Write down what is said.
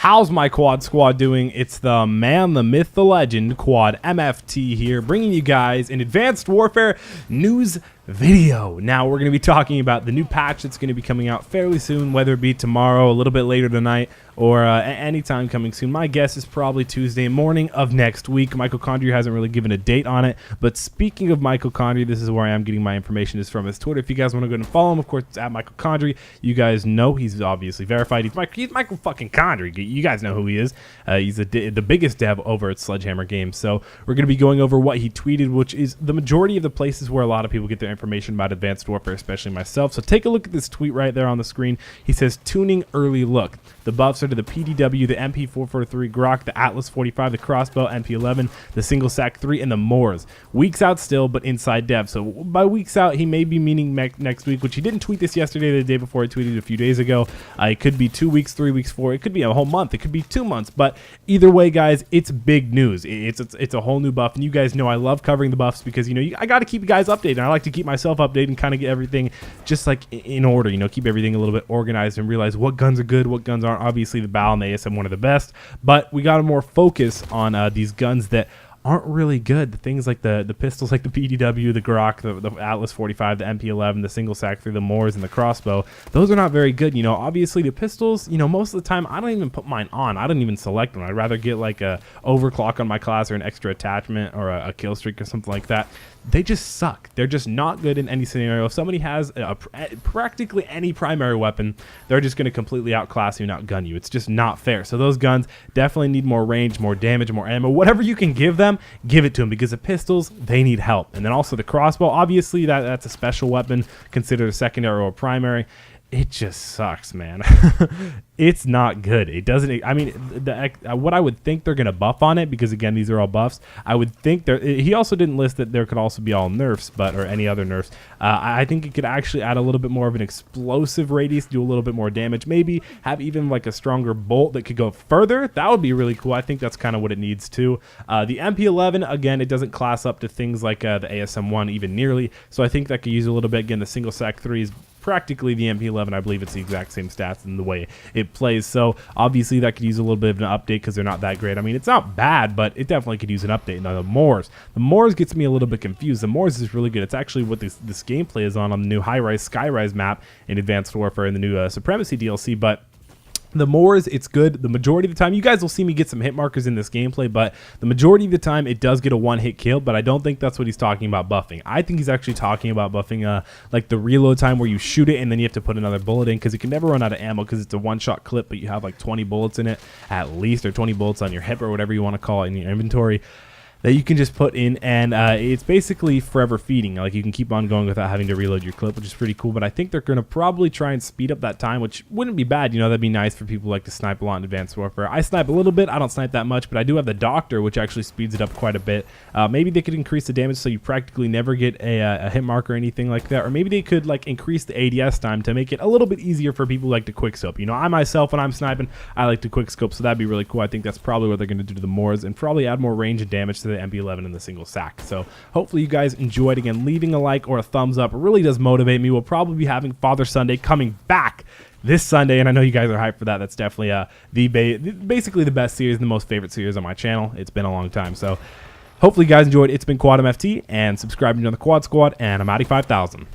How's my quad squad doing? It's the man, the myth, the legend, Quadmft here, bringing you guys an Advanced Warfare news video. Now we're going to be talking about the new patch that's going to be coming out fairly soon, whether it be tomorrow, a little bit later tonight, or anytime coming soon. My guess is probably Tuesday morning of next week. Mitochondria hasn't really given a date on it, but speaking of Mitochondria, this is where I am getting my information is from his Twitter. If you guys want to go and follow him, of course, it's at Mitochondria. You guys know he's obviously verified. He's Michael fucking Condry. You guys know who he is. He's the biggest dev over at Sledgehammer Games. So we're going to be going over what he tweeted, which is the majority of the places where a lot of people get their information about Advanced Warfare, especially myself. So take a look at this tweet right there on the screen. He says, tuning early look. The buffs are to the PDW, the MP443 Grok, the Atlas 45, the crossbow, MP11, the single sack 3, and the MORS. Weeks out still, but inside dev. So by weeks out, he may be meaning next week, which he didn't tweet this yesterday, the day before. He tweeted a few days ago. It could be 2 weeks, 3 weeks, 4. It could be a whole month. It could be 2 months. But either way, guys, it's big news. It's a whole new buff, and you guys know I love covering the buffs because I got to keep you guys updated. And I like to keep myself updated and kind of get everything just like in order. Keep everything a little bit organized and realize what guns are good, what guns aren't. Obviously, the BAL and the ASM one of the best, but we got to more focus on these guns that aren't really good. The things like the pistols, like the PDW, the Grok, the Atlas 45, the MP11, the single sack through the MORS, and the crossbow. Those are not very good. Obviously the pistols, most of the time I don't even put mine on. I don't even select them. I'd rather get like a overclock on my class or an extra attachment or a kill streak or something like that. They just suck. They're just not good in any scenario. If somebody has practically any primary weapon, they're just going to completely outclass you and outgun you. It's just not fair. So those guns definitely need more range, more damage, more ammo. Whatever you can give them, give it to them, because the pistols, they need help. And then also the crossbow, obviously that's a special weapon, considered a secondary or primary. It just sucks, man. It's not good. It doesn't. I mean, what I would think they're gonna buff on it, because again, these are all buffs. I would think he also didn't list that there could also be all nerfs, or any other nerfs. I think it could actually add a little bit more of an explosive radius, do a little bit more damage. Maybe have even like a stronger bolt that could go further. That would be really cool. I think that's kind of what it needs too. The MP11, again, it doesn't class up to things like the ASM1 even nearly. So I think that could use a little bit. Again, the single sack 3 is practically the MP11. I believe it's the exact same stats in the way it plays. So obviously that could use a little bit of an update because they're not that great. I mean, it's not bad, but it definitely could use an update. Now the MORS gets me a little bit confused. The MORS is really good. It's actually what this gameplay is on the new High-Rise Skyrise map in Advanced Warfare in the new Supremacy DLC, but the MORS, it's good the majority of the time. You guys will see me get some hit markers in this gameplay, but the majority of the time it does get a one-hit kill, but I don't think that's what he's talking about buffing. I think he's actually talking about buffing like the reload time where you shoot it and then you have to put another bullet in, because you can never run out of ammo because it's a one-shot clip, but you have like 20 bullets in it at least, or 20 bullets on your hip or whatever you want to call it in your inventory, that you can just put in, and it's basically forever feeding. Like, you can keep on going without having to reload your clip, which is pretty cool. But I think they're going to probably try and speed up that time, which wouldn't be bad. That'd be nice for people who like to snipe a lot in Advanced Warfare. I snipe a little bit. I don't snipe that much, but I do have the Doctor, which actually speeds it up quite a bit. Maybe they could increase the damage so you practically never get a hit mark or anything like that. Or maybe they could like increase the ADS time to make it a little bit easier for people who like to quickscope. I myself, when I'm sniping, I like to quickscope, so that'd be really cool. I think that's probably what they're going to do to the MORS, and probably add more range and damage to the MP11 and the single sack. So hopefully you guys enjoyed. Again, leaving a like or a thumbs up really does motivate me. We'll probably be having Father Sunday coming back this Sunday, and I know you guys are hyped for that. That's definitely basically the best series, the most favorite series on my channel. It's been a long time, so hopefully you guys enjoyed. It's been Quadmft, and subscribe to the Quad Squad, and I'm out 5000.